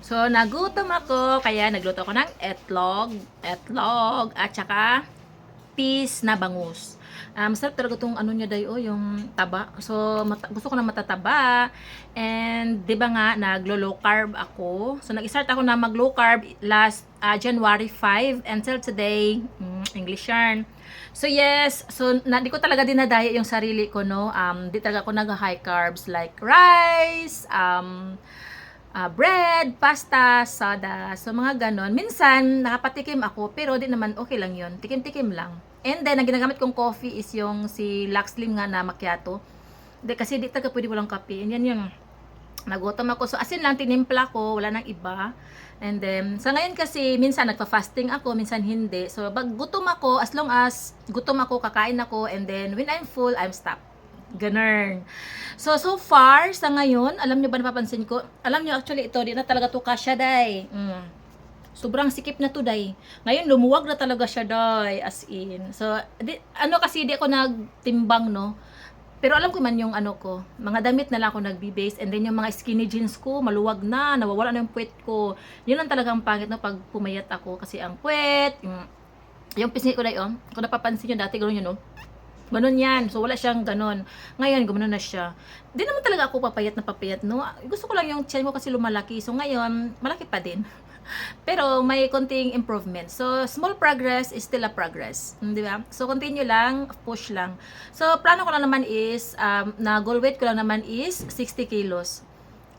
So, nagutom ako, kaya nagluto ako ng etlog, at saka peas na bangus. Masarap talaga itong ano niya dayo, yung taba. So, gusto ko na matataba. And, di ba nga, naglo-low carb ako. So, nag-start ako na mag-low carb last January 5 until today. English yarn. So, yes. So, di ko talaga dinadaya yung sarili ko, no. Di talaga ako nag-high carbs like rice, bread, pasta, soda, so mga ganon. Minsan, nakapatikim ako, pero di naman okay lang yun. Tikim-tikim lang. And then, ang ginagamit kong coffee is yung si Lux Slim nga na macchiato. Kasi di talaga pwede walang kape. And yan yung nagutom ako. So, asin lang, tinimpla ko, wala nang iba. And then, sa ngayon kasi, minsan nagpa-fasting ako, minsan hindi. So, pag gutom ako, as long as gutom ako, kakain ako, and then, when I'm full, I'm stopped. Ganun. So far, sa ngayon, alam nyo ba napapansin ko? Alam nyo, actually, ito, di na talaga to kasya, day. Sobrang sikip na to, day. Ngayon, lumuwag na talaga siya, day. As in. So, kasi di ako nagtimbang, no? Pero alam ko man yung ano ko, mga damit na lang ako nagbe-base, and then yung mga skinny jeans ko, maluwag na, nawawala na yung puwet ko. Yun ang talagang pangit, no, pag pumayat ako. Kasi ang puwet, yung pisngi ko, day, kung napapansin nyo, dati gano'n yun, no? Ganon yan. So, wala siyang ganon. Ngayon, gumano na siya. Di naman talaga ako papayat na papayat, no? Gusto ko lang yung tiyan ko kasi lumalaki. So, ngayon, malaki pa din. Pero, may konting improvement. So, small progress is still a progress. Di ba? So, continue lang, push lang. So, plano ko lang naman is, na goal weight ko lang naman is 60 kilos.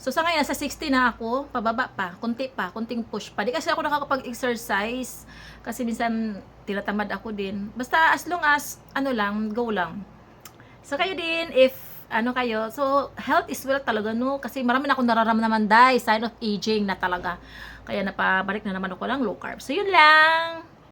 So, sa ngayon, nasa 60 na ako, pababa pa, konting push pa. Di kasi ako nakakapag-exercise, kasi minsan, tinatamad ako din. Basta, as long as, go lang. So, kayo din, if, kayo, so, health is wealth talaga, no? Kasi marami na akong nararamdaman, sign of aging na talaga. Kaya, napabalik na naman ako lang low carb. So, yun lang.